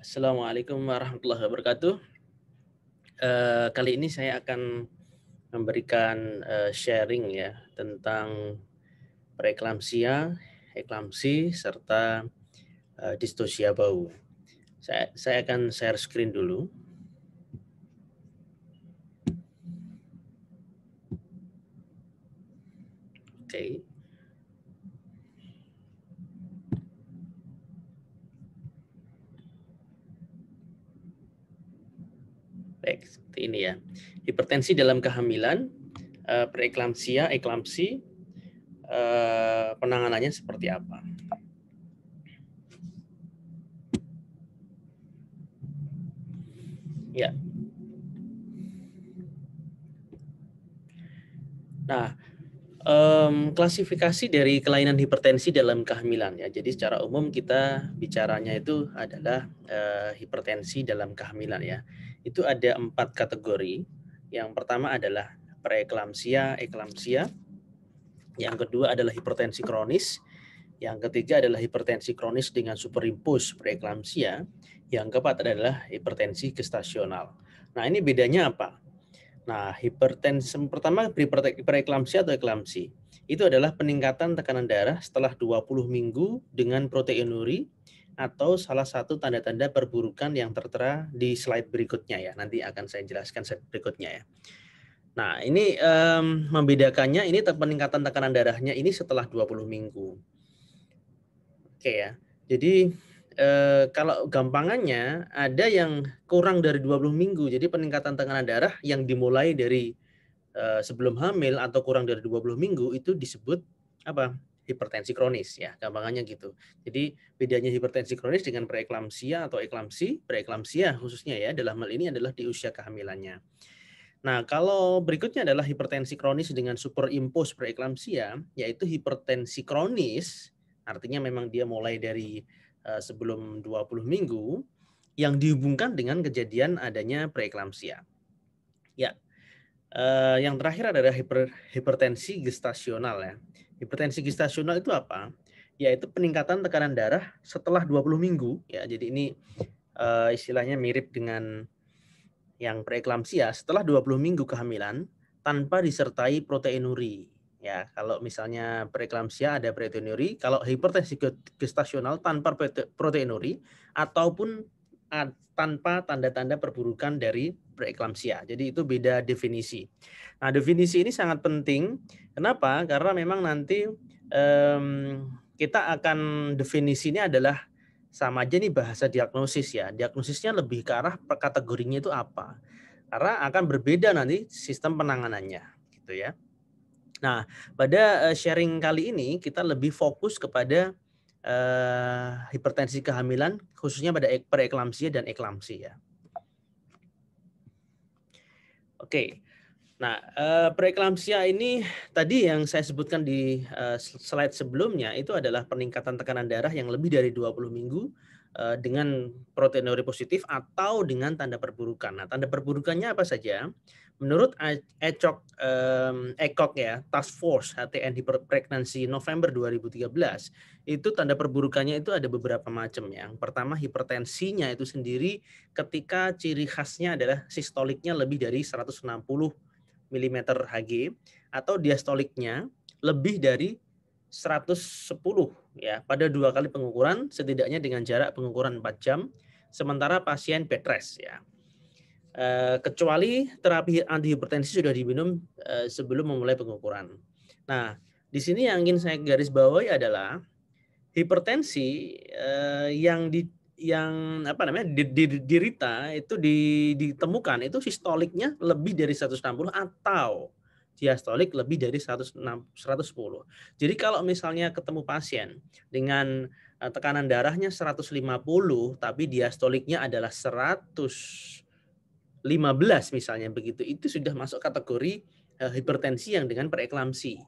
Assalamualaikum warahmatullahi wabarakatuh. Kali ini saya akan memberikan sharing ya tentang preeklamsia, eklamsi serta distosia bau. Saya akan share screen dulu. Oke. Baik, seperti ini ya. Hipertensi dalam kehamilan, preeklamsia, eklamsi, penanganannya seperti apa? Ya. Nah, klasifikasi dari kelainan hipertensi dalam kehamilan ya. Jadi secara umum kita bicaranya itu adalah hipertensi dalam kehamilan ya. Itu ada 4 kategori. Yang pertama adalah preeklamsia, eklamsia. Yang kedua adalah hipertensi kronis. Yang ketiga adalah hipertensi kronis dengan superimpus preeklamsia. Yang keempat adalah hipertensi gestasional. Nah, ini bedanya apa? Nah, hipertensi pertama preeklamsia atau eklamsi. Itu adalah peningkatan tekanan darah setelah 20 minggu dengan proteinuri atau salah satu tanda-tanda perburukan yang tertera di slide berikutnya ya. Nanti akan saya jelaskan slide berikutnya ya. Nah, ini membedakannya ini peningkatan tekanan darahnya ini setelah 20 minggu. Oke ya. Jadi kalau gampangannya ada yang kurang dari 20 minggu. Jadi peningkatan tekanan darah yang dimulai dari sebelum hamil atau kurang dari 20 minggu itu disebut apa? Hipertensi kronis ya, gampangannya gitu. Jadi bedanya hipertensi kronis dengan preeklamsia atau eklamsi, preeklamsia khususnya ya dalam hal ini adalah di usia kehamilannya. Nah, kalau berikutnya adalah hipertensi kronis dengan superimpos preeklamsia, yaitu hipertensi kronis, artinya memang dia mulai dari sebelum 20 minggu yang dihubungkan dengan kejadian adanya preeklamsia. Ya, yang terakhir adalah hipertensi gestasional ya. Hipertensi gestasional itu apa? Yaitu peningkatan tekanan darah setelah 20 minggu ya. Jadi ini istilahnya mirip dengan yang preeklamsia setelah 20 minggu kehamilan tanpa disertai proteinuri. Ya, kalau misalnya preeklamsia ada proteinuri, kalau hipertensi gestasional tanpa proteinuri ataupun tanpa tanda-tanda perburukan dari preeklamsia. Jadi itu beda definisi. Nah, definisi ini sangat penting. Kenapa? Karena memang nanti kita akan definisi ini adalah sama aja nih bahasa diagnosis ya. Diagnosisnya lebih ke arah kategorinya itu apa. Karena akan berbeda nanti sistem penanganannya gitu ya. Nah, pada sharing kali ini kita lebih fokus kepada hipertensi kehamilan khususnya pada preeklamsia dan eklamsi ya. Oke. Nah, preeklamsia ini tadi yang saya sebutkan di slide sebelumnya itu adalah peningkatan tekanan darah yang lebih dari 20 minggu dengan proteinuri positif atau dengan tanda perburukan. Nah, tanda perburukannya apa saja? Menurut ECOG ya, Task Force HTN Hyperpregnancy November 2013, itu tanda perburukannya itu ada beberapa macam. Yang pertama hipertensinya itu sendiri ketika ciri khasnya adalah sistoliknya lebih dari 160 mm Hg atau diastoliknya lebih dari 110 ya pada 2 kali pengukuran setidaknya dengan jarak pengukuran 4 jam sementara pasien bed rest ya. Kecuali terapi antihipertensi sudah diminum sebelum memulai pengukuran. Nah, di sini yang ingin saya garis bawahi adalah hipertensi yang diderita itu ditemukan itu sistoliknya lebih dari 160 atau diastolik lebih dari 110. Jadi kalau misalnya ketemu pasien dengan tekanan darahnya 150 tapi diastoliknya adalah 115 misalnya begitu, itu sudah masuk kategori hipertensi yang dengan preeklamsi.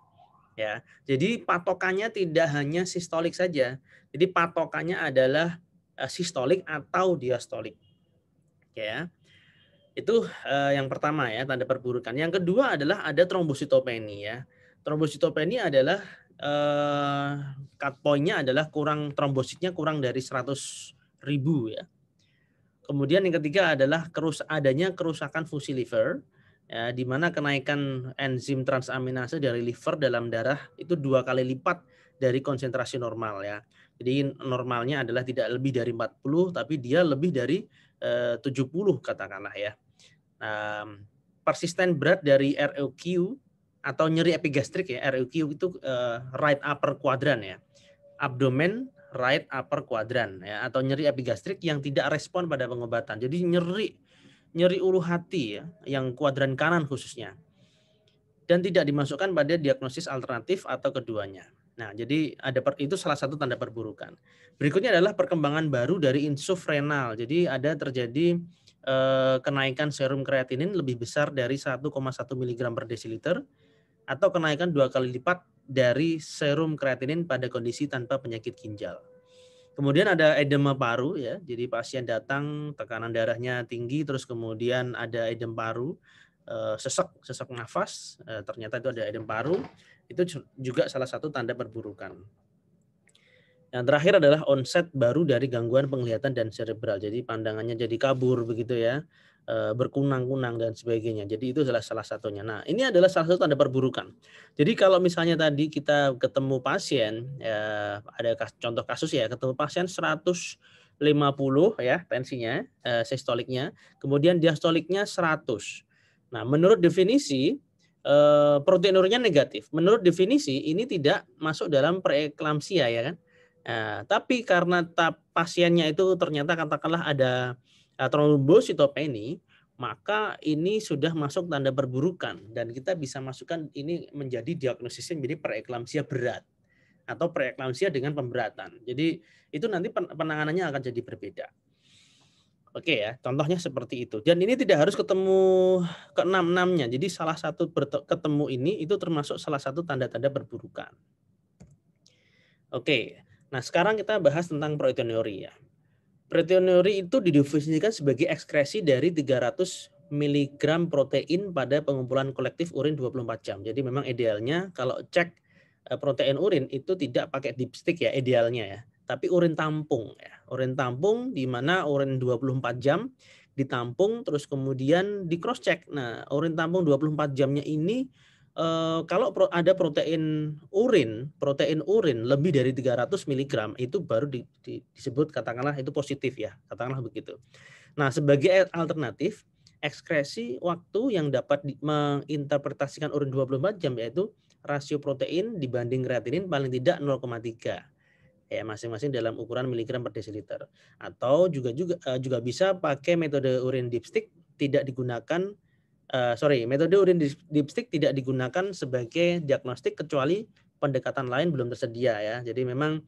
Ya, jadi patokannya tidak hanya sistolik saja. Jadi patokannya adalah sistolik atau diastolik. Ya. Itu yang pertama ya, tanda perburukan. Yang kedua adalah ada trombositopeni ya. Trombositopeni adalah cut point-nya adalah trombositnya kurang dari 100.000 ya. Kemudian yang ketiga adalah adanya kerusakan fungsi liver, ya, di mana kenaikan enzim transaminase dari liver dalam darah itu 2 kali lipat dari konsentrasi normal ya. Jadi normalnya adalah tidak lebih dari 40, tapi dia lebih dari 70 katakanlah ya. Persisten berat dari ROQ atau nyeri epigastrik ya, ROQ itu right upper quadrant ya. Abdomen right upper quadrant ya, atau nyeri epigastrik yang tidak respon pada pengobatan. Jadi nyeri ulu hati ya, yang kuadran kanan khususnya. Dan tidak dimasukkan pada diagnosis alternatif atau keduanya. Nah, jadi itu salah satu tanda perburukan. Berikutnya adalah perkembangan baru dari insuf renal. Jadi ada terjadi kenaikan serum kreatinin lebih besar dari 1,1 mg per desiliter atau kenaikan 2 kali lipat dari serum kreatinin pada kondisi tanpa penyakit ginjal. Kemudian ada edema paru ya. Jadi pasien datang tekanan darahnya tinggi, terus kemudian ada edem paru, sesak nafas, ternyata itu ada edem paru. Itu juga salah satu tanda perburukan. Yang terakhir adalah onset baru dari gangguan penglihatan dan cerebral. Jadi pandangannya jadi kabur begitu ya, berkunang-kunang dan sebagainya. Jadi itu adalah salah satunya. Nah, ini adalah salah satu tanda perburukan. Jadi kalau misalnya tadi kita ketemu pasien, ya, ada contoh kasus ya, ketemu pasien 150 ya tensinya, sistoliknya, kemudian diastoliknya 100. Nah, menurut definisi proteinurinya negatif. Menurut definisi ini tidak masuk dalam preeklamsia ya kan. Nah, tapi karena pasiennya itu ternyata katakanlah ada trombositopeni, maka ini sudah masuk tanda perburukan dan kita bisa masukkan ini menjadi diagnosisnya menjadi preeklamsia berat atau preeklamsia dengan pemberatan. Jadi itu nanti penanganannya akan jadi berbeda. Oke ya, contohnya seperti itu. Dan ini tidak harus ketemu ke-6-6-nya. Jadi salah satu ketemu ini itu termasuk salah satu tanda-tanda perburukan. Oke, nah sekarang kita bahas tentang proteinuri ya. Proteinuri itu didefinisikan sebagai ekskresi dari 300 mg protein pada pengumpulan kolektif urin 24 jam. Jadi memang idealnya kalau cek protein urin itu tidak pakai dipstick ya idealnya ya. Tapi urin tampung ya. Urin tampung di mana urin 24 jam ditampung terus kemudian di cross check. Nah, urin tampung 24 jamnya ini kalau ada protein urin lebih dari 300 mg itu baru disebut katakanlah itu positif ya, katakanlah begitu. Nah, sebagai alternatif ekskresi waktu yang dapat menginterpretasikan urin 24 jam yaitu rasio protein dibanding kreatinin paling tidak 0,3 ya masing-masing dalam ukuran miligram per desiliter. Atau juga bisa pakai metode urin dipstick tidak digunakan metode urin dipstick tidak digunakan sebagai diagnostik kecuali pendekatan lain belum tersedia ya. Jadi memang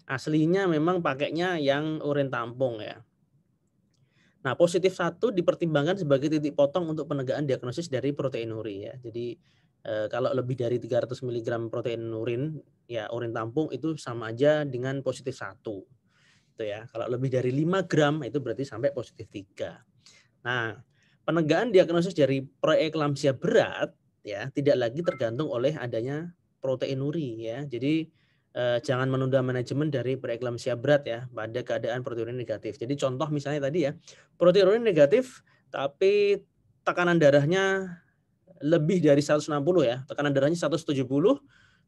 aslinya memang pakainya yang urin tampung ya. Nah, positif 1 dipertimbangkan sebagai titik potong untuk penegakan diagnosis dari proteinuri ya. Jadi kalau lebih dari 300 mg protein urin ya urin tampung itu sama aja dengan positif 1. Itu ya. Kalau lebih dari 5 gram itu berarti sampai positif 3. Nah, penegakan diagnosis dari preeklamsia berat ya tidak lagi tergantung oleh adanya proteinuri ya. Jadi jangan menunda manajemen dari preeklamsia berat ya pada keadaan proteinuria negatif. Jadi contoh misalnya tadi ya, proteinuria negatif tapi tekanan darahnya lebih dari 160 ya, tekanan darahnya 170,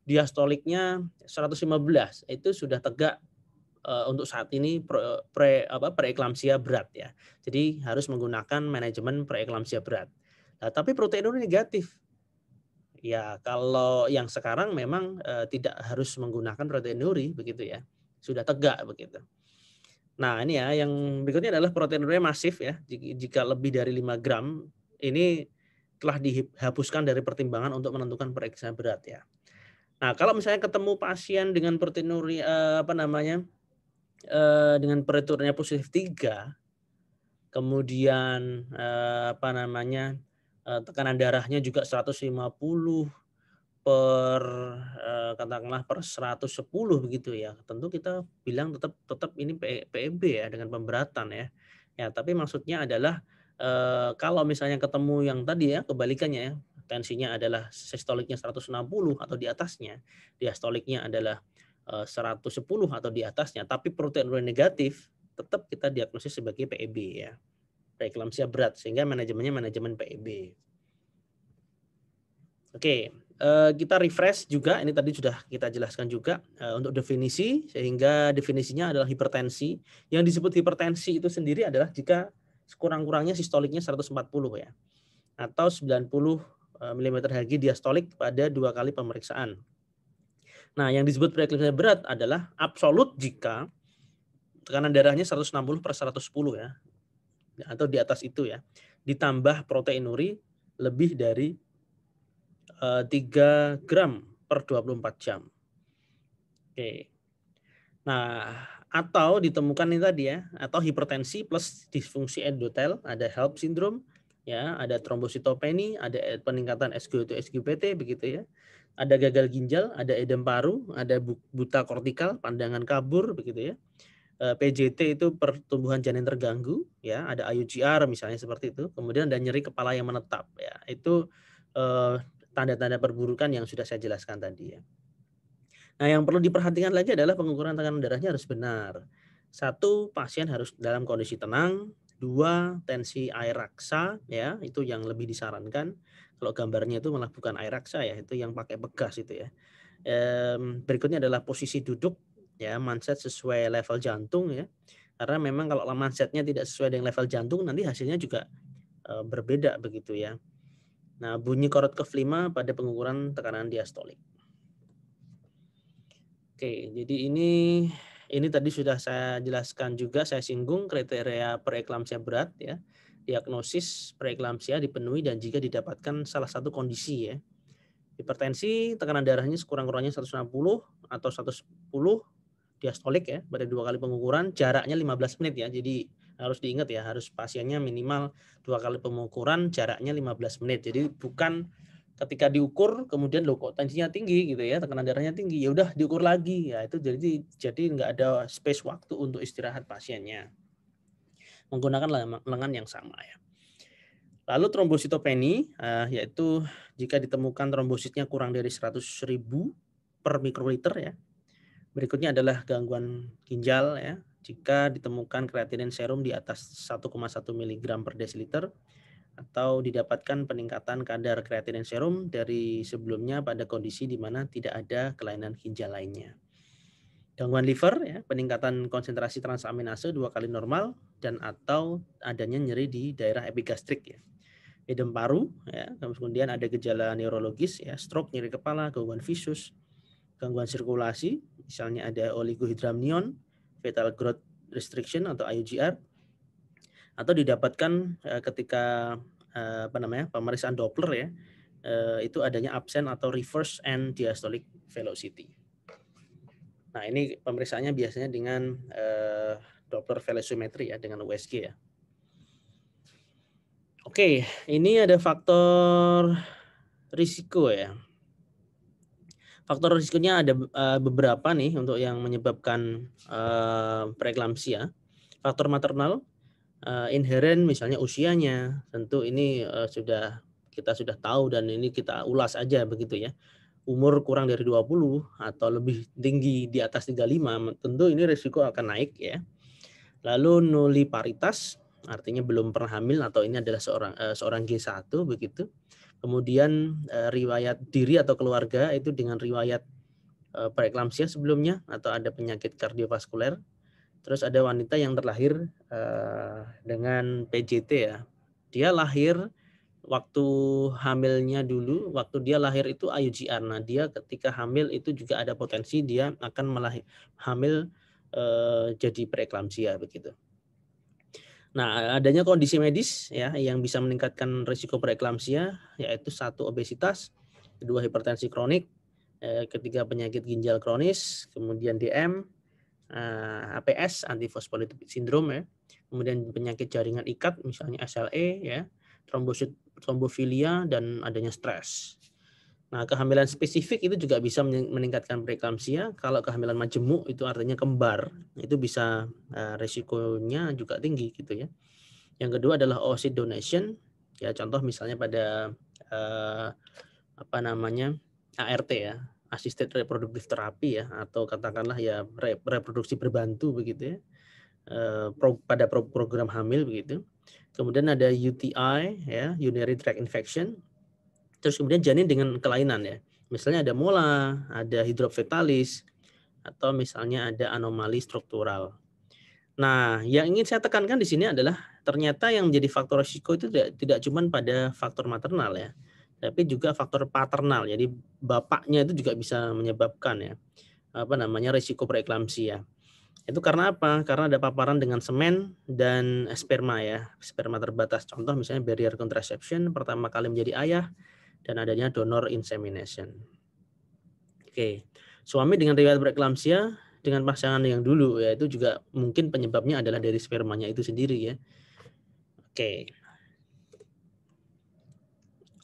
diastoliknya 115, itu sudah tegak untuk saat ini preeklamsia berat ya. Jadi harus menggunakan manajemen preeklamsia berat. Nah, tapi proteinuri negatif. Ya, kalau yang sekarang memang tidak harus menggunakan proteinuri begitu ya. Sudah tegak begitu. Nah, ini ya yang berikutnya adalah proteinuri masif ya. Jika lebih dari 5 gram ini telah dihapuskan dari pertimbangan untuk menentukan preeklamsia berat ya. Nah, kalau misalnya ketemu pasien dengan proteinuri dengan proteinurinya positif 3, kemudian tekanan darahnya juga 150 per katakanlah per 110 begitu ya. Tentu kita bilang tetap ini PEB ya dengan pemberatan ya. Ya, tapi maksudnya adalah kalau misalnya ketemu yang tadi ya kebalikannya ya, tensinya adalah sistoliknya 160 atau di atasnya, diastoliknya adalah 110 atau di atasnya, tapi proteinuri negatif tetap kita diagnosis sebagai PEB ya, preeklamsia berat, sehingga manajemennya manajemen PEB. Oke, kita refresh juga, ini tadi sudah kita jelaskan juga untuk definisi, sehingga definisinya adalah hipertensi. Yang disebut hipertensi itu sendiri adalah jika sekurang-kurangnya sistoliknya 140 ya, atau 90 mm Hg diastolik pada 2 kali pemeriksaan. Nah, yang disebut preeklamsia berat adalah absolut jika tekanan darahnya 160/110 ya, atau di atas itu ya, ditambah proteinuri lebih dari 3 gram per 24 jam. Oke. Nah, atau ditemukan ini tadi ya, atau hipertensi plus disfungsi endotel, ada HELLP syndrome, ya, ada trombositopeni, ada peningkatan SGO2 SGPT begitu ya. Ada gagal ginjal, ada edem paru, ada buta kortikal, pandangan kabur begitu ya. PJT itu pertumbuhan janin terganggu, ya, ada IUGR misalnya seperti itu. Kemudian ada nyeri kepala yang menetap, ya. Itu tanda-tanda perburukan yang sudah saya jelaskan tadi ya. Nah, yang perlu diperhatikan lagi adalah pengukuran tekanan darahnya harus benar. 1, pasien harus dalam kondisi tenang. 2, tensi air raksa, ya, itu yang lebih disarankan. Kalau gambarnya itu malah bukan air raksa ya, itu yang pakai begas itu ya. Berikutnya adalah posisi duduk, ya, manset sesuai level jantung ya. Karena memang kalau mansetnya tidak sesuai dengan level jantung, nanti hasilnya juga berbeda begitu ya. Nah, bunyi Korot Keff 5 pada pengukuran tekanan diastolik. Oke, jadi ini tadi sudah saya jelaskan juga, saya singgung kriteria preeklamsia berat ya. Diagnosis preeklamsia dipenuhi dan jika didapatkan salah satu kondisi ya. Hipertensi, tekanan darahnya sekurang-kurangnya 160 atau 110 diastolik ya pada 2 kali pengukuran, jaraknya 15 menit ya. Jadi harus diingat ya, harus pasiennya minimal 2 kali pengukuran, jaraknya 15 menit. Jadi bukan ketika diukur kemudian loh kok tensinya tinggi gitu ya, tekanan darahnya tinggi, ya udah diukur lagi ya, itu jadi nggak ada space waktu untuk istirahat pasiennya, menggunakan lengan yang sama ya. Lalu trombositopeni, yaitu jika ditemukan trombositnya kurang dari 100.000 per mikroliter ya. Berikutnya adalah gangguan ginjal ya, jika ditemukan kreatinin serum di atas 1,1 mg per desiliter, atau didapatkan peningkatan kadar kreatinin serum dari sebelumnya pada kondisi di mana tidak ada kelainan ginjal lainnya. Gangguan liver ya, peningkatan konsentrasi transaminase 2 kali normal dan atau adanya nyeri di daerah epigastrik ya. Edem paru ya, kemudian ada gejala neurologis ya, stroke, nyeri kepala, gangguan visus, gangguan sirkulasi, misalnya ada oligohydramnion, fetal growth restriction atau IUGR, atau didapatkan ketika pemeriksaan Doppler ya, itu adanya absen atau reverse end diastolic velocity. Nah, ini pemeriksaannya biasanya dengan Doppler velocimetry ya, dengan USG ya. Oke, ini ada faktor risiko ya. Faktor risikonya ada beberapa nih untuk yang menyebabkan preeklamsia. Faktor maternal, inheren misalnya usianya, tentu ini kita sudah tahu dan ini kita ulas aja begitu ya. Umur kurang dari 20 atau lebih tinggi di atas 35, tentu ini risiko akan naik ya. Lalu nulliparitas, artinya belum pernah hamil atau ini adalah seorang G1 begitu. Kemudian riwayat diri atau keluarga itu dengan riwayat preeklamsia sebelumnya atau ada penyakit kardiovaskuler. Terus ada wanita yang terlahir dengan PJT ya. Dia lahir waktu hamilnya dulu, waktu dia lahir itu IUGR. Nah, dia ketika hamil itu juga ada potensi dia akan hamil jadi preeklamsia begitu. Nah, adanya kondisi medis ya yang bisa meningkatkan risiko preeklamsia, yaitu 1 obesitas, 2 hipertensi kronik, ketiga penyakit ginjal kronis, kemudian DM, APS antifosfolipid syndrome ya, kemudian penyakit jaringan ikat misalnya SLE ya, trombofilia dan adanya stres. Nah, kehamilan spesifik itu juga bisa meningkatkan preeklamsia. Kalau kehamilan majemuk itu artinya kembar, itu bisa risikonya juga tinggi gitu ya. Yang kedua adalah oocyte donation, ya contoh misalnya pada ART ya, assisted reproductive therapy ya, atau katakanlah ya reproduksi berbantu begitu ya. pada program hamil begitu. Kemudian ada UTI ya, urinary tract infection. Terus kemudian janin dengan kelainan ya. Misalnya ada mola, ada hidrofetalis, atau misalnya ada anomali struktural. Nah, yang ingin saya tekankan di sini adalah ternyata yang menjadi faktor risiko itu tidak cuma pada faktor maternal ya, tapi juga faktor paternal. Jadi bapaknya itu juga bisa menyebabkan ya, risiko preeklamsia. Itu karena apa? Karena ada paparan dengan semen dan sperma ya, sperma terbatas. Contoh misalnya barrier contraception, pertama kali menjadi ayah, dan adanya donor insemination. Oke, suami dengan riwayat preeklamsia dengan pasangan yang dulu ya itu juga mungkin penyebabnya adalah dari spermanya itu sendiri ya. Oke.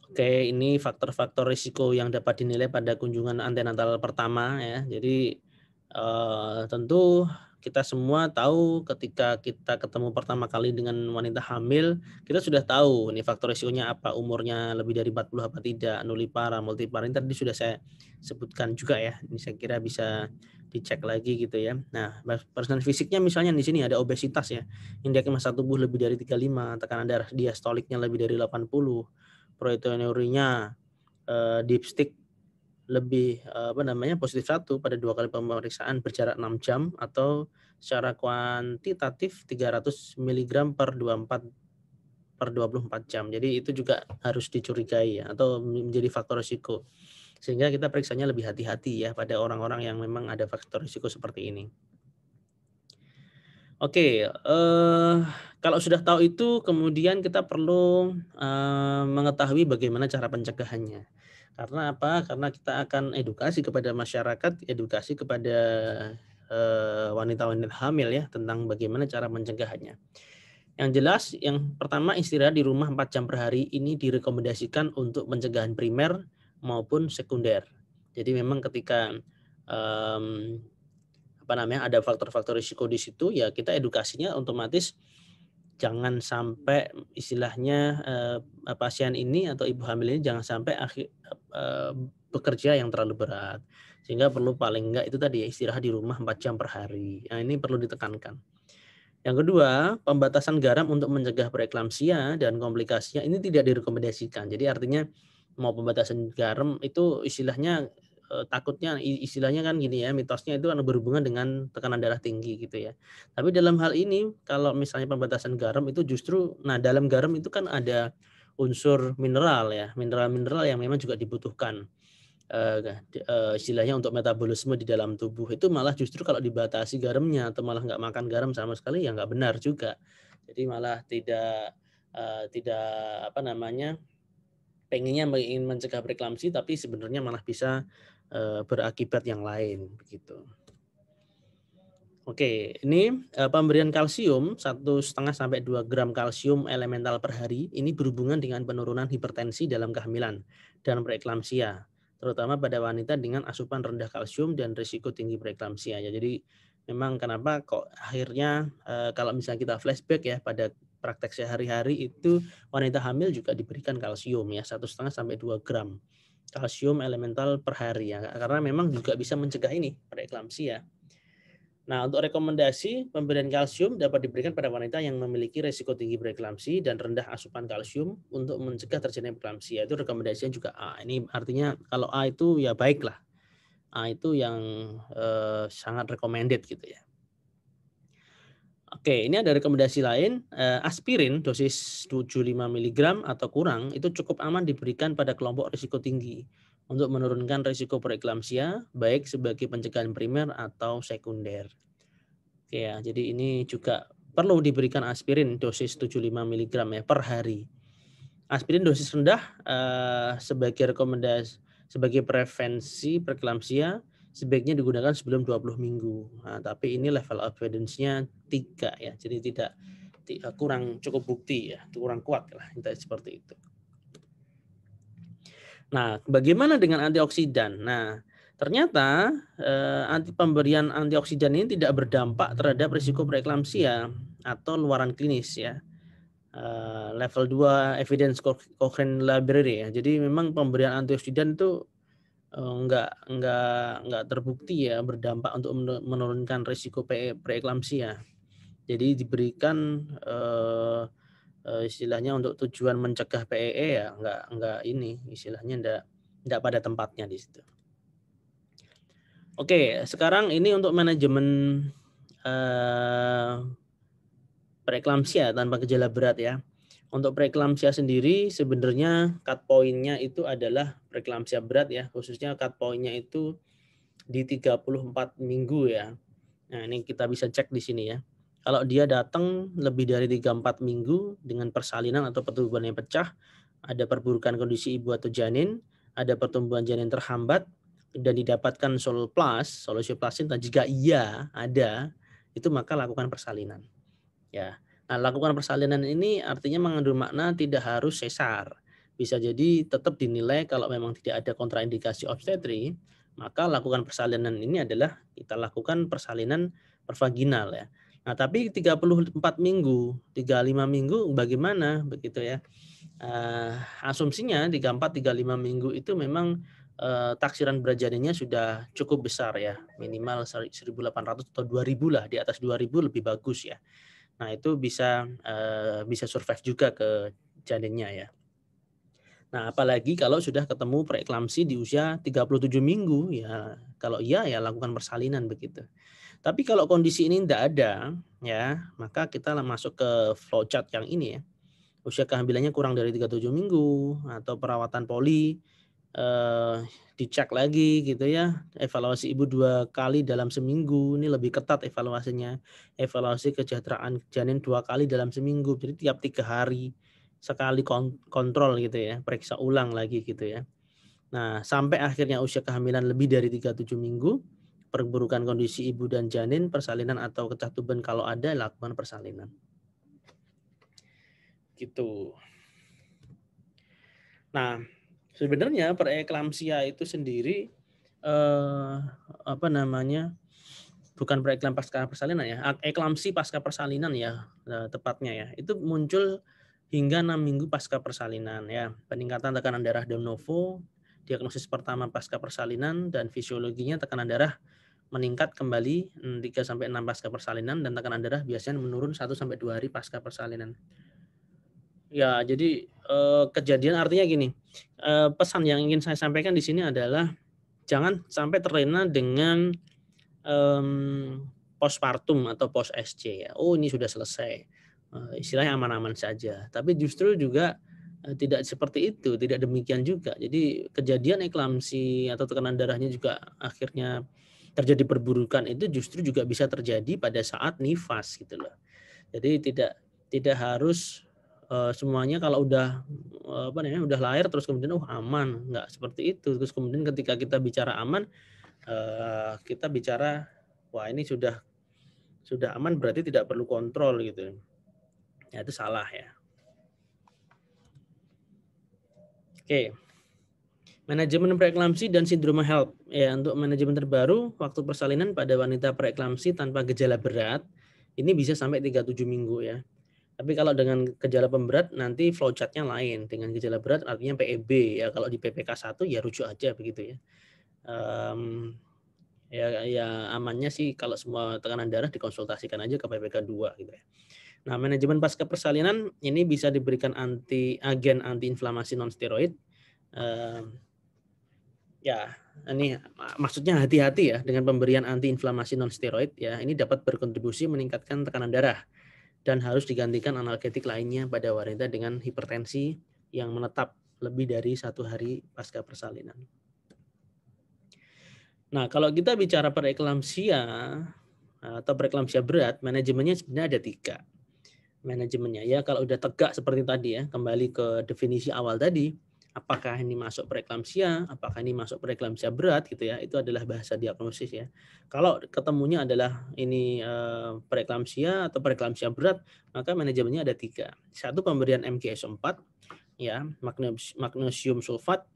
Oke, ini faktor-faktor risiko yang dapat dinilai pada kunjungan antenatal pertama ya. Jadi tentu kita semua tahu ketika kita ketemu pertama kali dengan wanita hamil, kita sudah tahu ini faktor risikonya apa, umurnya lebih dari 40 apa tidak, nulipara, multipara, ini tadi sudah saya sebutkan juga ya. Ini saya kira bisa dicek lagi gitu ya. Nah, personal fisiknya misalnya di sini ada obesitas ya. Indeks massa tubuh lebih dari 35, tekanan darah diastoliknya lebih dari 80, proteinurinya dipstick lebih positif 1 pada 2 kali pemeriksaan berjarak 6 jam atau secara kuantitatif 300 mg per 24 jam. Jadi itu juga harus dicurigai ya, atau menjadi faktor risiko. Sehingga kita periksanya lebih hati-hati ya pada orang-orang yang memang ada faktor risiko seperti ini. Oke, kalau sudah tahu itu kemudian kita perlu mengetahui bagaimana cara pencegahannya. Karena apa? Karena kita akan edukasi kepada masyarakat, edukasi kepada wanita-wanita hamil ya tentang bagaimana cara mencegahnya. Yang jelas, yang pertama istirahat di rumah 4 jam per hari ini direkomendasikan untuk pencegahan primer maupun sekunder. Jadi memang ketika ada faktor-faktor risiko di situ ya kita edukasinya otomatis jangan sampai istilahnya pasien ini atau ibu hamil ini jangan sampai bekerja yang terlalu berat, sehingga perlu paling enggak itu tadi ya istirahat di rumah 4 jam per hari. Nah, ini perlu ditekankan. Yang kedua, pembatasan garam untuk mencegah preeklamsia dan komplikasinya ini tidak direkomendasikan. Jadi artinya mau pembatasan garam itu istilahnya takutnya istilahnya kan gini ya, mitosnya itu kan berhubungan dengan tekanan darah tinggi gitu ya. Tapi dalam hal ini kalau misalnya pembatasan garam itu justru dalam garam itu kan ada unsur mineral ya, mineral-mineral yang memang juga dibutuhkan istilahnya untuk metabolisme di dalam tubuh. Itu malah justru kalau dibatasi garamnya atau malah nggak makan garam sama sekali ya nggak benar juga. Jadi malah tidak pengennya ingin mencegah preeklamsi tapi sebenarnya malah bisa berakibat yang lain begitu. Oke, ini pemberian kalsium 1,5 sampai 2 gram kalsium elemental per hari ini berhubungan dengan penurunan hipertensi dalam kehamilan dan preeklamsia, terutama pada wanita dengan asupan rendah kalsium dan risiko tinggi preeklamsia. Ya, jadi memang kenapa kok akhirnya kalau misalnya kita flashback ya pada praktek sehari-hari itu wanita hamil juga diberikan kalsium ya 1,5 sampai 2 gram kalsium elemental per hari ya, karena memang juga bisa mencegah ini preeklamsia. Nah, untuk rekomendasi pemberian kalsium dapat diberikan pada wanita yang memiliki risiko tinggi preeklamsi dan rendah asupan kalsium untuk mencegah terjadinya preeklamsia. Itu rekomendasinya juga A. Ini artinya kalau A itu ya baiklah. A itu yang sangat recommended gitu ya. Oke, ini ada rekomendasi lain. Aspirin dosis 75 mg atau kurang itu cukup aman diberikan pada kelompok risiko tinggi untuk menurunkan risiko preeklamsia baik sebagai pencegahan primer atau sekunder. Oke ya, jadi ini juga perlu diberikan aspirin dosis 75 mg ya per hari. Aspirin dosis rendah sebagai prevensi preeklamsia sebaiknya digunakan sebelum 20 minggu. Nah, tapi ini level evidence-nya 3 ya. Jadi tidak kurang cukup bukti ya, kurang kuat lah seperti itu. Nah, bagaimana dengan antioksidan? Nah, ternyata pemberian antioksidan ini tidak berdampak terhadap risiko preeklamsia atau luaran klinis ya. Level 2 evidence Cochrane Library ya. Jadi memang pemberian antioksidan itu enggak terbukti ya berdampak untuk menurunkan risiko preeklamsia. Jadi diberikan istilahnya untuk tujuan mencegah PEE ya enggak ini istilahnya enggak pada tempatnya di situ. Oke, sekarang ini untuk manajemen preeklamsia tanpa gejala berat ya. Untuk preeklamsia sendiri sebenarnya cut point-nya itu adalah preeklamsia berat ya, khususnya cut point-nya itu di 34 minggu ya. Nah, ini kita bisa cek di sini ya. Kalau dia datang lebih dari 34 minggu dengan persalinan atau pertumbuhan yang pecah, ada perburukan kondisi ibu atau janin, ada pertumbuhan janin terhambat, dan didapatkan solusi plasental, jika iya ada, itu maka lakukan persalinan. Ya. Nah, lakukan persalinan ini artinya mengandung makna tidak harus sesar. Bisa jadi tetap dinilai kalau memang tidak ada kontraindikasi obstetri, maka lakukan persalinan ini adalah kita lakukan persalinan pervaginal ya. Nah, tapi 34 minggu, 35 minggu bagaimana begitu ya. Asumsinya 34 35 minggu itu memang taksiran berat janinnya sudah cukup besar ya, minimal 1.800 atau 2.000 lah, di atas 2.000 lebih bagus ya. Nah, itu bisa survive juga ke janinnya ya. Nah, apalagi kalau sudah ketemu preeklamsi di usia 37 minggu ya, kalau iya ya lakukan persalinan begitu. Tapi kalau kondisi ini tidak ada ya, maka kita masuk ke flowchart yang ini ya. Usia kehamilannya kurang dari 37 minggu atau perawatan poli, dicek lagi gitu ya, evaluasi ibu 2 kali dalam seminggu, ini lebih ketat evaluasinya. Evaluasi kesejahteraan janin 2 kali dalam seminggu, jadi tiap 3 hari sekali kontrol gitu ya, periksa ulang lagi gitu ya. Nah, sampai akhirnya usia kehamilan lebih dari 37 minggu, perburukan kondisi ibu dan janin, persalinan atau kecatuban kalau ada, lakukan persalinan. Gitu. Nah, sebenarnya preeklamsia itu sendiri bukan preeklam pasca persalinan ya, eklamsi pasca persalinan ya tepatnya ya. Itu muncul hingga 6 minggu pasca persalinan ya. Peningkatan tekanan darah de novo, diagnosis pertama pasca persalinan, dan fisiologinya tekanan darah meningkat kembali 3 sampai 6 pasca persalinan, dan tekanan darah biasanya menurun 1 sampai 2 hari pasca persalinan. Ya, jadi kejadian artinya gini, pesan yang ingin saya sampaikan di sini adalah jangan sampai terlena dengan postpartum atau post SC ya. Oh, ini sudah selesai. Istilahnya aman-aman saja. Tapi justru juga tidak seperti itu, tidak demikian juga. Jadi kejadian eklamsi atau tekanan darahnya juga akhirnya terjadi perburukan itu justru juga bisa terjadi pada saat nifas gitu loh. Jadi tidak harus semuanya kalau udah udah lahir terus kemudian aman, nggak seperti itu. Terus kemudian ketika kita bicara aman, kita bicara wah ini sudah aman berarti tidak perlu kontrol gitu. Ya, itu salah ya. Oke. Manajemen preeklamsi dan sindroma HELP. Ya, untuk manajemen terbaru, waktu persalinan pada wanita preeklamsi tanpa gejala berat ini bisa sampai 37 minggu ya. Tapi kalau dengan gejala pemberat nanti flowchart-nya lain. Dengan gejala berat artinya PEB ya. Kalau di PPK 1 ya rujuk aja begitu ya. Ya amannya sih kalau semua tekanan darah dikonsultasikan aja ke PPK 2 gitu ya. Nah, manajemen pasca persalinan ini bisa diberikan agen antiinflamasi non steroid. Ya, ini maksudnya hati-hati ya dengan pemberian antiinflamasi non steroid ya. Ini dapat berkontribusi meningkatkan tekanan darah dan harus digantikan analgetik lainnya pada wanita dengan hipertensi yang menetap lebih dari 1 hari pasca persalinan. Nah, kalau kita bicara preeklamsia atau preeklamsia berat, manajemennya sebenarnya ada 3. Manajemennya ya, kalau udah tegak seperti tadi ya, kembali ke definisi awal tadi, apakah ini masuk preeklamsia, apakah ini masuk preeklamsia berat gitu ya, itu adalah bahasa diagnosis ya. Kalau ketemunya adalah ini preeklamsia atau preeklamsia berat, maka manajemennya ada 3. 1, pemberian MGS4 ya, magnesium sulfat.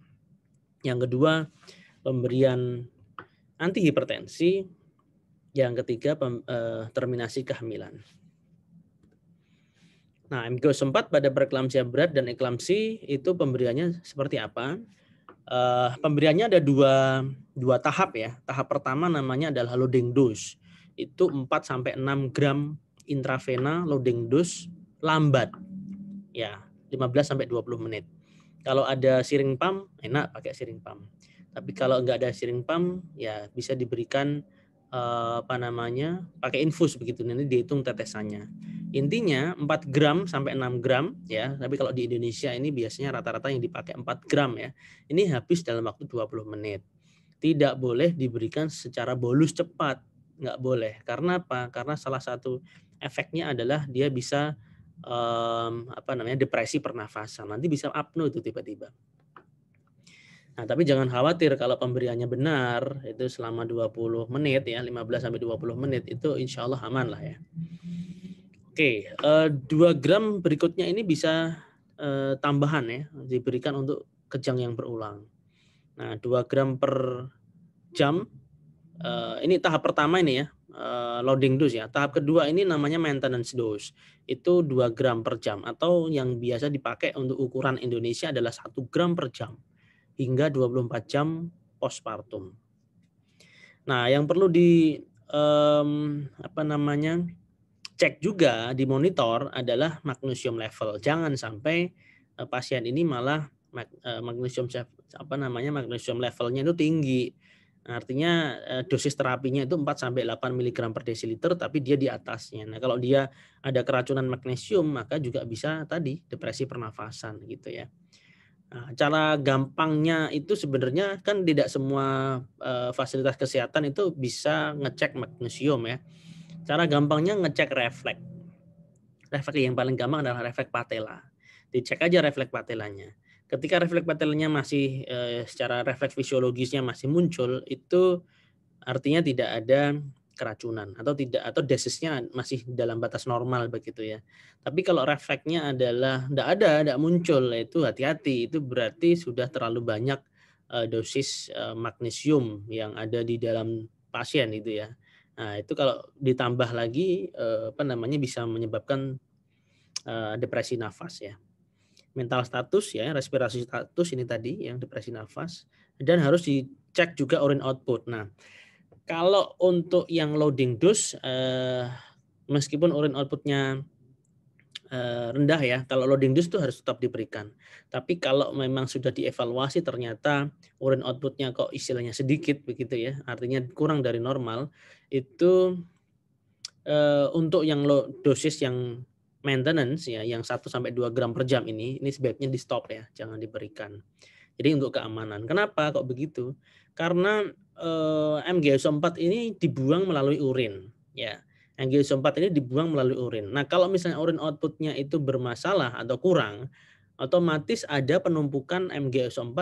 Yang kedua, pemberian antihipertensi. Yang ketiga, terminasi kehamilan. Nah, MGS4 pada preeklamsia berat dan eklamsi itu pemberiannya seperti apa? Pemberiannya ada dua tahap ya. Tahap pertama namanya adalah loading dose. Itu 4 sampai 6 gram intravena loading dose lambat. Ya, 15 sampai 20 menit. Kalau ada siring pump, enak pakai siring pump. Tapi kalau nggak ada siring pump, ya bisa diberikan pakai infus begitu, nanti dihitung tetesannya. Intinya 4 gram sampai 6 gram ya, tapi kalau di Indonesia ini biasanya rata-rata yang dipakai 4 gram ya. Ini habis dalam waktu 20 menit. Tidak boleh diberikan secara bolus cepat, nggak boleh. Karena apa? Karena salah satu efeknya adalah dia bisa depresi pernafasan. Nanti bisa apno itu tiba-tiba. Nah, tapi jangan khawatir kalau pemberiannya benar, itu selama 20 menit ya, 15 sampai 20 menit itu insya Allah aman lah ya. Oke, 2 gram berikutnya ini bisa tambahan ya, diberikan untuk kejang yang berulang. Nah, 2 gram per jam, ini tahap pertama ini ya, loading dose ya. Tahap kedua ini namanya maintenance dose. Itu 2 gram per jam, atau yang biasa dipakai untuk ukuran Indonesia adalah 1 gram per jam. Hingga 24 jam postpartum. Nah, yang perlu cek juga, dimonitor adalah magnesium level. Jangan sampai pasien ini malah magnesium levelnya itu tinggi. Artinya dosis terapinya itu 4 sampai 8 mg per desiliter, tapi dia di atasnya. Nah, kalau dia ada keracunan magnesium, maka juga bisa tadi depresi pernafasan gitu ya. Nah, cara gampangnya itu sebenarnya kan tidak semua fasilitas kesehatan itu bisa ngecek magnesium ya. Cara gampangnya ngecek refleks. Refleks yang paling gampang adalah refleks patella. Dicek aja refleks patelanya. Ketika refleks patelanya masih secara refleks fisiologisnya masih muncul, itu artinya tidak ada keracunan atau dosisnya masih dalam batas normal begitu ya. Tapi kalau refleksnya adalah tidak muncul, itu hati-hati, itu berarti sudah terlalu banyak dosis magnesium yang ada di dalam pasien itu ya. Nah, itu kalau ditambah lagi bisa menyebabkan depresi nafas ya. Mental status ya, respirasi status ini tadi yang depresi nafas, dan harus dicek juga urine output. Nah, kalau untuk yang loading dose, meskipun urine outputnya rendah ya, kalau loading dose itu harus tetap diberikan. Tapi kalau memang sudah dievaluasi ternyata urine outputnya kok istilahnya sedikit begitu ya, artinya kurang dari normal, itu untuk yang dosis yang maintenance ya, yang 1 sampai 2 gram per jam ini sebaiknya di stop ya, jangan diberikan. Jadi untuk keamanan. Kenapa kok begitu? Karena MgSO4 ini dibuang melalui urin ya. MgSO4 ini dibuang melalui urin. Nah, kalau misalnya urin outputnya itu bermasalah atau kurang, otomatis ada penumpukan MgSO4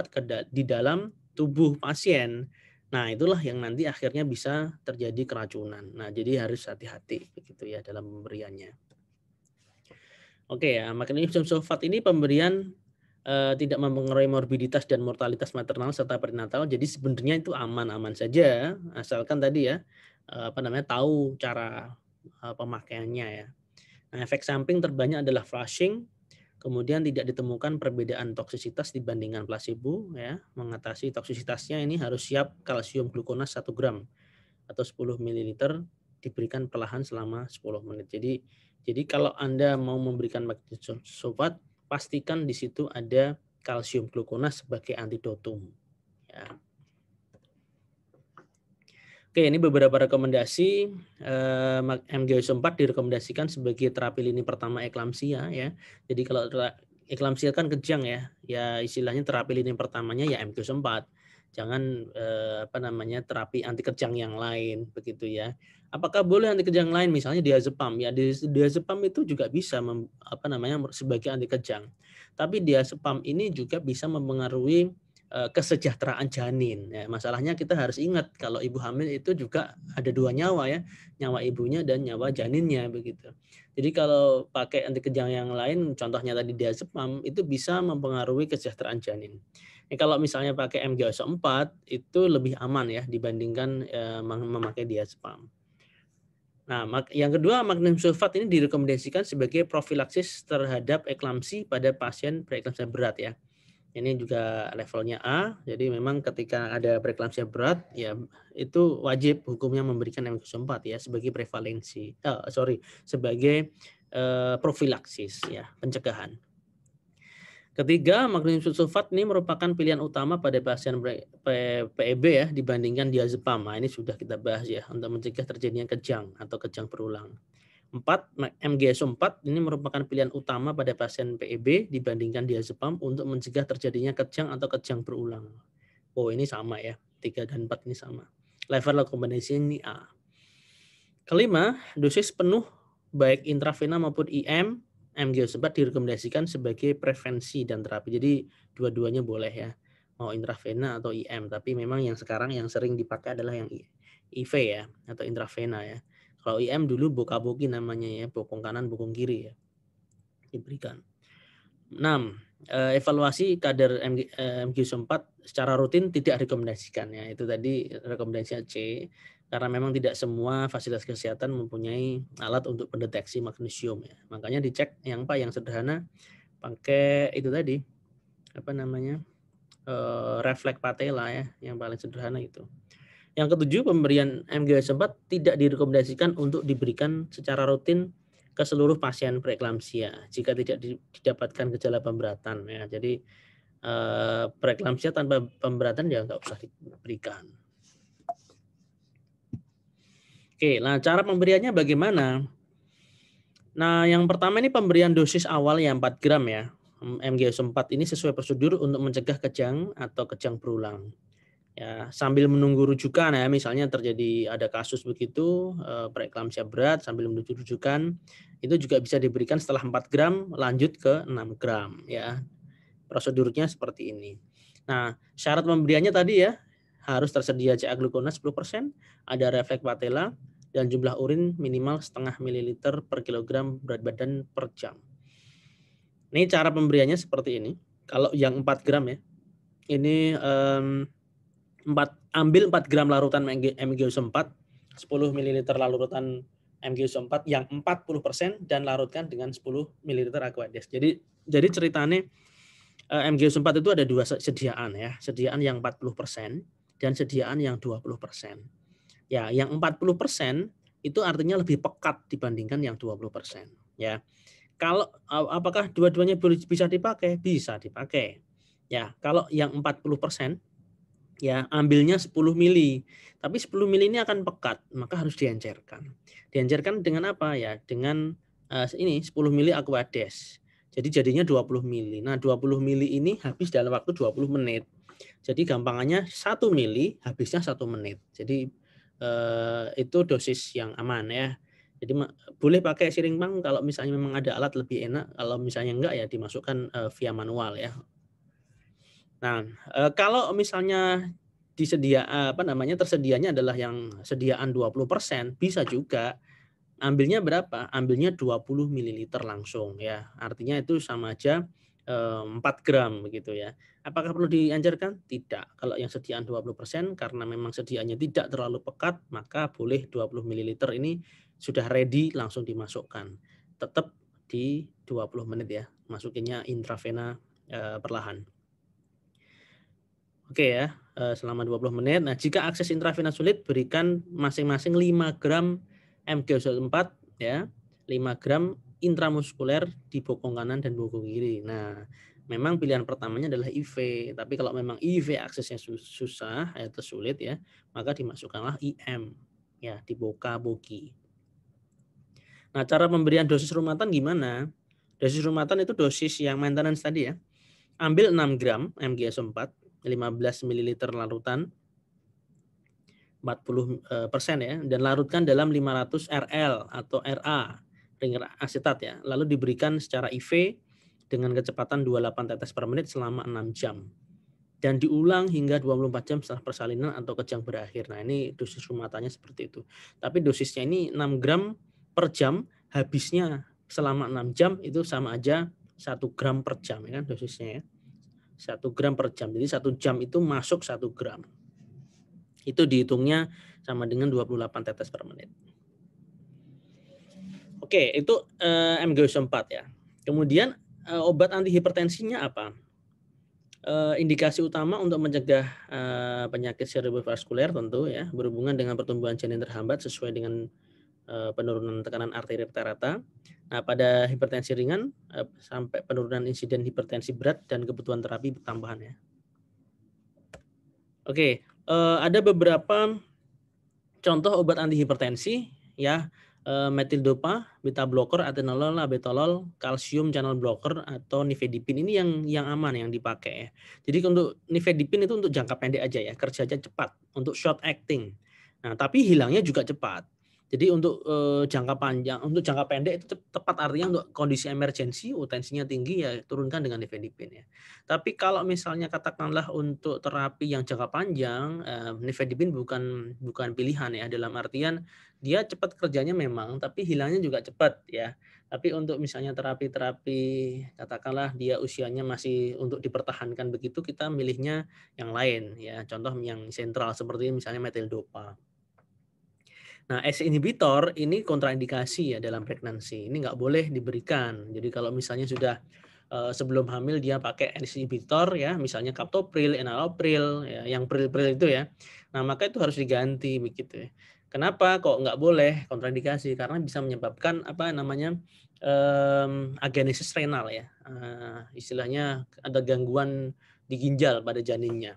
di dalam tubuh pasien. Nah, itulah yang nanti akhirnya bisa terjadi keracunan. Nah, jadi harus hati-hati begitu ya dalam pemberiannya. Oke ya, magnesium sulfat ini pemberian tidak mempengaruhi morbiditas dan mortalitas maternal serta perinatal. Jadi sebenarnya itu aman-aman saja, asalkan tadi ya tahu cara pemakaiannya ya. Nah, efek samping terbanyak adalah flushing, kemudian tidak ditemukan perbedaan toksisitas dibandingkan placebo ya. Mengatasi toksisitasnya ini harus siap kalsium glukonas 1 gram atau 10 ml diberikan perlahan selama 10 menit. Jadi kalau Anda mau memberikan magnesium sulfat, pastikan di situ ada kalsium glukonas sebagai antidotum. Ya. Oke, ini beberapa rekomendasi. MgSO4 direkomendasikan sebagai terapi lini pertama eklamsia ya. Jadi kalau eklamsia kan kejang ya, ya istilahnya terapi lini pertamanya ya MgSO4. Jangan terapi anti kejang yang lain begitu ya. Apakah boleh anti kejang lain, misalnya diazepam ya? Diazepam itu juga bisa sebagai anti kejang. Tapi diazepam ini juga bisa mempengaruhi kesejahteraan janin. Ya, masalahnya kita harus ingat kalau ibu hamil itu juga ada 2 nyawa ya, nyawa ibunya dan nyawa janinnya begitu. Jadi kalau pakai anti kejang yang lain, contohnya tadi diazepam, itu bisa mempengaruhi kesejahteraan janin. Kalau misalnya pakai MgSO4 itu lebih aman ya dibandingkan memakai diazepam. Nah, yang kedua, magnesium sulfat ini direkomendasikan sebagai profilaksis terhadap eklamsi pada pasien preeklamsia berat ya. Ini juga levelnya A, jadi memang ketika ada preeklamsia berat, ya itu wajib hukumnya memberikan MGO4 ya sebagai prevalensi, sebagai profilaksis ya, pencegahan. Ketiga, magnesium sulfat ini merupakan pilihan utama pada pasien PEB ya dibandingkan diazepam. Nah, ini sudah kita bahas ya untuk mencegah terjadinya kejang atau kejang berulang. 4, MGSO4 ini merupakan pilihan utama pada pasien PEB dibandingkan diazepam untuk mencegah terjadinya kejang atau kejang berulang. Oh, ini sama ya. 3 dan 4 ini sama. Level rekomendasi ini A. Kelima, dosis penuh baik intravena maupun IM MGO4 direkomendasikan sebagai prevensi dan terapi. Jadi dua-duanya boleh ya. Mau intravena atau IM, tapi memang yang sekarang yang sering dipakai adalah yang IV ya atau intravena ya. Kalau IM dulu boka-boki namanya ya, bokong kanan, bokong kiri ya. Diberikan. 6. Evaluasi kadar MGO4 secara rutin tidak rekomendasikan ya. Itu tadi rekomendasinya C karena memang tidak semua fasilitas kesehatan mempunyai alat untuk pendeteksi magnesium ya. Makanya dicek yang sederhana pakai itu tadi refleks patella ya, yang paling sederhana itu. Yang ketujuh, pemberian MGO4 tidak direkomendasikan untuk diberikan secara rutin ke seluruh pasien preeklamsia jika tidak didapatkan gejala pemberatan ya. Jadi preeklamsia tanpa pemberatan ya nggak usah diberikan. Oke, nah cara pemberiannya bagaimana? Nah, yang pertama ini pemberian dosis awal ya 4 gram ya. MGO4 ini sesuai prosedur untuk mencegah kejang atau kejang berulang. Ya, sambil menunggu rujukan ya, misalnya terjadi ada kasus begitu preeklamsia berat sambil menunggu rujukan, itu juga bisa diberikan setelah 4 gram lanjut ke 6 gram ya. Prosedurnya seperti ini. Nah, syarat pemberiannya tadi ya, harus tersedia CA glukona 10%, ada refleks patella, dan jumlah urin minimal setengah mililiter per kilogram berat badan per jam. Ini cara pemberiannya seperti ini. Kalau yang 4 gram ya, ini ambil 4 gram larutan MgO4, 10 ml larutan MgO4 yang 40% dan larutkan dengan 10 ml Aquades. Jadi ceritanya MgO4 itu ada 2 sediaan ya, sediaan yang 40% dan sediaan yang 20%. Ya, yang 40% itu artinya lebih pekat dibandingkan yang 20% ya. Kalau apakah dua-duanya bisa dipakai? Bisa dipakai. Ya, kalau yang 40% ya ambilnya 10 mili. Tapi 10 mili ini akan pekat, maka harus diencerkan. Diencerkan dengan apa ya? Dengan ini 10 mili Aquades. Jadi jadinya 20 mili. Nah, 20 mili ini habis dalam waktu 20 menit. Jadi gampangannya 1 mili habisnya 1 menit. Jadi itu dosis yang aman ya. Jadi boleh pakai siring pang kalau misalnya memang ada alat lebih enak. Kalau misalnya enggak ya dimasukkan via manual ya. Nah, kalau misalnya tersedianya adalah yang sediaan 20%, bisa juga ambilnya berapa? Ambilnya 20 mililiter langsung ya. Artinya itu sama aja 4 gram begitu ya. Apakah perlu dianjurkan? Tidak. Kalau yang sediaan 20% karena memang sediaannya tidak terlalu pekat, maka boleh 20 mililiter ini sudah ready langsung dimasukkan. Tetap di 20 menit ya, masukinnya intravena perlahan. Oke ya, selama 20 menit. Nah, jika akses intravena sulit, berikan masing-masing 5 gram MgO4 ya, 5 gram intramuskuler di bokong kanan dan bokong kiri. Nah, memang pilihan pertamanya adalah IV, tapi kalau memang IV aksesnya susah atau sulit ya, maka dimasukkanlah IM ya, di boka-boki. Nah, cara pemberian dosis rumatan gimana? Dosis rumatan itu dosis yang maintenance tadi ya. Ambil 6 gram MgS4, 15 ml larutan 40% ya, dan larutkan dalam 500 RL atau RA ring asetat ya. Lalu diberikan secara IV dengan kecepatan 28 tetes per menit selama 6 jam. Dan diulang hingga 24 jam setelah persalinan atau kejang berakhir. Nah, ini dosis rumatannya seperti itu. Tapi dosisnya ini 6 gram per jam, habisnya selama 6 jam itu sama aja 1 gram per jam ya kan dosisnya ya. 1 gram per jam. Jadi 1 jam itu masuk 1 gram. Itu dihitungnya sama dengan 28 tetes per menit. Oke, itu MgO4 ya. Kemudian obat antihipertensinya apa? Indikasi utama untuk mencegah penyakit serebrovaskuler tentu ya berhubungan dengan pertumbuhan janin terhambat sesuai dengan penurunan tekanan arteri rata-rata. Nah, pada hipertensi ringan sampai penurunan insiden hipertensi berat dan kebutuhan terapi tambahan ya. Oke, ada beberapa contoh obat antihipertensi ya, metildopa, beta blocker, atenolol, labetalol, kalsium channel blocker atau nifedipin ini yang aman yang dipakai ya. Jadi untuk nifedipin itu untuk jangka pendek aja ya, kerjanya cepat untuk short acting. Nah, tapi hilangnya juga cepat. Jadi untuk jangka panjang, untuk jangka pendek itu tepat artinya untuk kondisi emergensi, tensinya tinggi ya turunkan dengan nifedipin ya. Tapi kalau misalnya katakanlah untuk terapi yang jangka panjang, nifedipin bukan pilihan ya, dalam artian dia cepat kerjanya memang, tapi hilangnya juga cepat ya. Tapi untuk misalnya terapi-terapi katakanlah dia usianya masih untuk dipertahankan begitu, kita milihnya yang lain ya. Contoh yang sentral seperti misalnya metildopa. Nah, ACE inhibitor ini kontraindikasi ya dalam pregnancy. Ini nggak boleh diberikan. Jadi kalau misalnya sudah sebelum hamil dia pakai ACE inhibitor ya, misalnya captopril, enalapril, ya, yang pril-pril itu ya. Nah, maka itu harus diganti begitu ya. Kenapa kok nggak boleh kontraindikasi? Karena bisa menyebabkan apa namanya agenesis renal ya. Istilahnya ada gangguan di ginjal pada janinnya.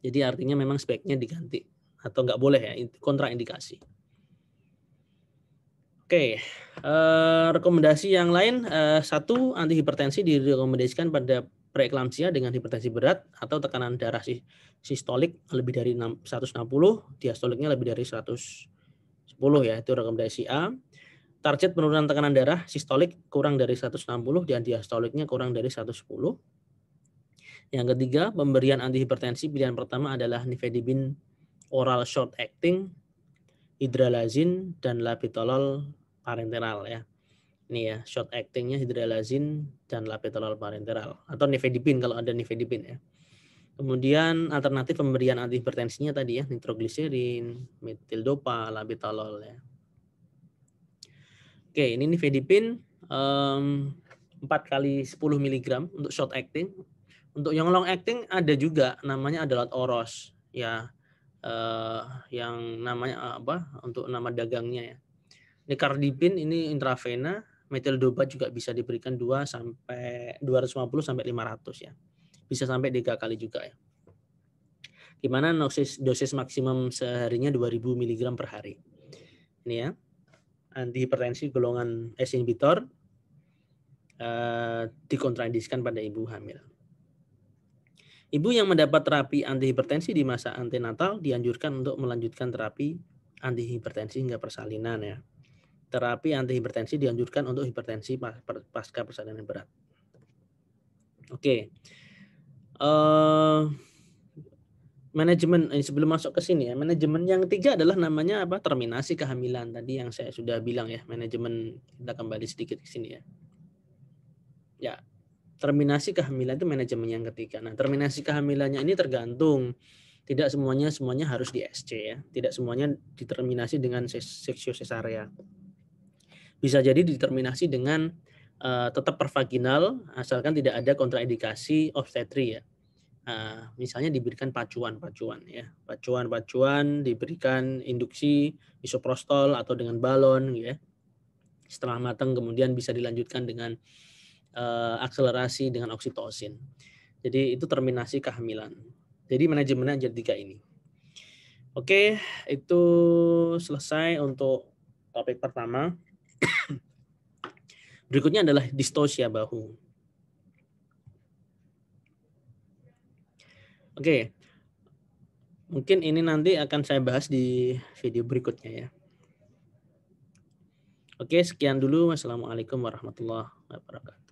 Jadi artinya memang sebaiknya diganti atau nggak boleh ya, kontraindikasi. Oke, rekomendasi yang lain, satu antihipertensi direkomendasikan pada preeklamsia dengan hipertensi berat atau tekanan darah sistolik lebih dari 160, diastoliknya lebih dari 110 ya, itu rekomendasi A. Target penurunan tekanan darah sistolik kurang dari 160 dan diastoliknya kurang dari 110. Yang ketiga, pemberian antihipertensi pilihan pertama adalah nifedipin oral short acting, hidralazin dan labetalol parenteral ya. Ini ya, short actingnya hidralazin dan labetalol parenteral atau nifedipin kalau ada nifedipin ya. Kemudian alternatif pemberian antihipertensinya tadi ya, nitrogliserin, metildopa, labetalol ya. Oke, ini nifedipin 4 kali 10 mg untuk short acting. Untuk yang long acting ada juga namanya adalah oros ya. Yang namanya apa? Untuk nama dagangnya ya. Nicardipin ini intravena, metildopa juga bisa diberikan 250 sampai 500 ya. Bisa sampai 3 kali juga ya. Gimana dosis maksimum seharinya 2000 mg per hari. Ini ya. Antihipertensi golongan ACE inhibitor dikontraindikasikan pada ibu hamil. Ibu yang mendapat terapi antihipertensi di masa antenatal dianjurkan untuk melanjutkan terapi antihipertensi hingga persalinan ya. Terapi antihipertensi dianjurkan untuk hipertensi pasca persalinan berat. Oke. Manajemen sebelum masuk ke sini ya, manajemen yang ketiga adalah namanya apa? Terminasi kehamilan tadi yang saya sudah bilang ya, manajemen kita kembali sedikit ke sini ya. Ya, terminasi kehamilan itu manajemen yang ketiga. Nah, terminasi kehamilannya ini tergantung, tidak semuanya harus di SC ya, tidak semuanya diterminasi dengan seksio sesarea. Bisa jadi determinasi dengan tetap pervaginal asalkan tidak ada kontraindikasi obstetri ya. Misalnya diberikan pacuan ya, pacuan diberikan induksi isoprostol atau dengan balon ya. Setelah matang kemudian bisa dilanjutkan dengan akselerasi dengan oksitosin. Jadi itu terminasi kehamilan. Jadi manajemennya jadi 3 ini. Oke, itu selesai untuk topik pertama. Berikutnya adalah distosia bahu. Oke. Mungkin ini nanti akan saya bahas di video berikutnya ya. Oke, sekian dulu. Wassalamualaikum warahmatullahi wabarakatuh.